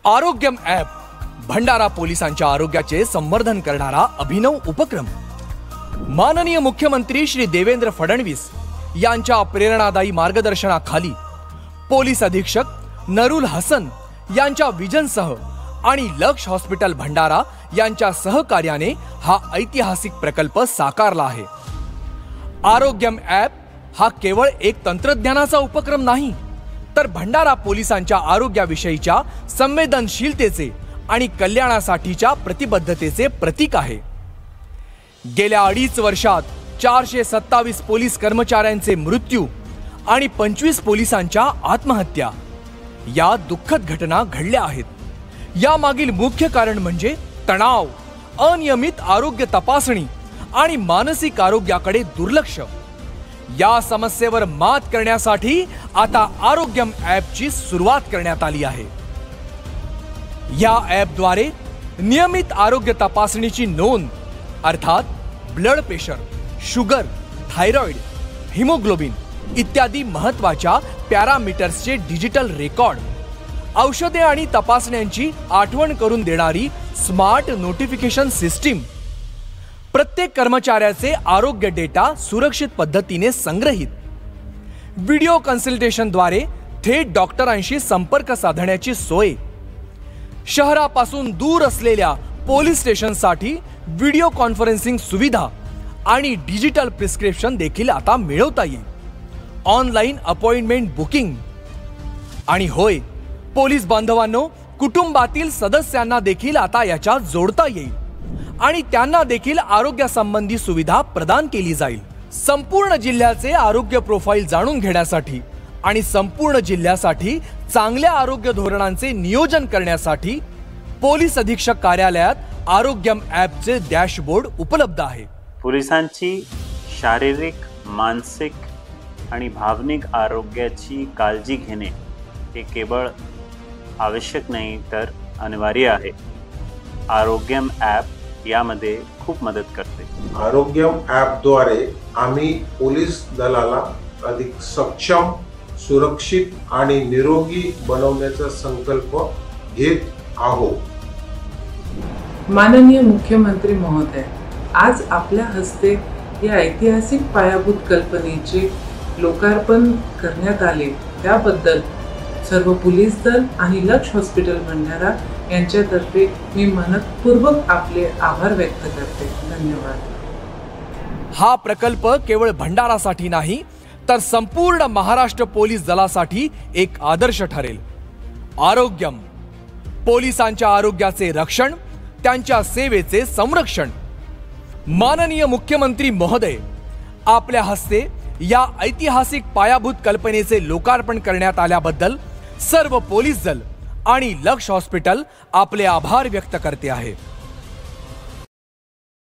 आरोग्यम app Bhandara पोलिसांच्या आरोग्याचे संवर्धन करणारा अभिनव उपक्रम। माननीय मुख्यमंत्री श्री देवेंद्र फडणवीस यांच्या प्रेरणादायी मार्गदर्शनाखाली पोलीस अधीक्षक नरुल हसन यांच्या विजनसह आणि लक्ष हॉस्पिटल भंडारा यांच्या सहकार्याने हा ऐतिहासिक प्रकल्प साकारला आहे। आरोग्यम ॲप हा केवळ एक तंत्रज्ञानाचा उपक्रम नाही, तर भंडारा पोलिसांच्या आरोग्याविषयीच्या संवेदनशीलतेचे आणि कल्याणासाठीच्या प्रतिबद्धतेचे प्रतीक आहे। गेल्या 2.5 वर्षात 427 पोलीस कर्मचाऱ्यांचे मृत्यू आणि 25 पोलिसांच्या आत्महत्या या दुःखद घटना घडल्या आहेत। यामागील मुख्य कारण म्हणजे तणाव, अनियमित आरोग्य तपासणी आणि मानसिक आरोग्याकडे दुर्लक्ष। या समस्येवर मात करण्यासाठी आता आरोग्यम ॲपची सुरुवात करण्यात आली आहे। या ॲपद्वारे नियमित आरोग्य तपासणीची नोंद अर्थात blood pressure, sugar, thyroid, haemoglobin इत्यादी महत्त्वाच्या पॅरामीटर्सचे डिजिटल रेकॉर्ड, औषधे आणि तपासण्यांची आठवण करून देणारी स्मार्ट नोटिफिकेशन सिस्टीम, प्रत्येक कर्मचाऱ्याचे आरोग्य डेटा सुरक्षित पद्धतीने संग्रहित, व्हिडिओ कन्सल्टेशनद्वारे थेट डॉक्टरांशी संपर्क साधण्याची सोय, शहरापासून दूर असलेल्या पोलीस स्टेशनसाठी व्हिडिओ कॉन्फरन्सिंग सुविधा आणि डिजिटल प्रिस्क्रिप्शन देखील आता मिळवता येईल, ऑनलाईन अपॉइंटमेंट बुकिंग। आणि होय, पोलीस बांधवांनो, कुटुंबातील सदस्यांना देखील आता याच्यात जोडता येईल आणि त्यांना देखील आरोग्यासंबंधी सुविधा प्रदान केली जाईल। संपूर्ण जिल्ह्याचे आरोग्य प्रोफाइल जाणून घेण्यासाठी आणि संपूर्ण जिल्ह्यासाठी चांगल्या आरोग्य धोरणांचे नियोजन करण्यासाठी पोलीस अधीक्षक कार्यालयात आरोग्यम ॲपचे डॅशबोर्ड उपलब्ध आहे। पोलिसांची शारीरिक, मानसिक आणि भावनिक आरोग्याची काळजी घेणे हे केवळ आवश्यक नाही तर अनिवार्य आहे। आरोग्यम ॲप यामध्ये खूप मदत करते। आरोग्यम ॲपद्वारे आम्ही पोलीस दलाला अधिक सक्षम, सुरक्षित आणि निरोगी बनवण्याचा संकल्प घेत आहोत। माननीय मुख्यमंत्री महोदय, आज आपल्या हस्ते या ऐतिहासिक पायाभूत कल्पनेचे लोकार्पण करण्यात आले, त्याबद्दल सर्व पोलीस दल आणि लक्ष हॉस्पिटल भंडारा यांच्यातर्फे मी मनपूर्वक आपले आभार व्यक्त करते। धन्यवाद। हा प्रकल्प केवळ भंडारासाठी नाही, तर संपूर्ण महाराष्ट्र पोलीस दलासाठी एक आदर्श ठरेल। आरोग्यम, पोलिसांच्या आरोग्याचे रक्षण, त्यांच्या सेवेचे संरक्षण। माननीय मुख्यमंत्री महोदय, आपल्या हस्ते या ऐतिहासिक पायाभूत कल्पनेचे लोकार्पण करण्यात आल्याबद्दल सर्व पोलीस दल आणि लक्ष हॉस्पिटल आपले आभार व्यक्त करते आहे।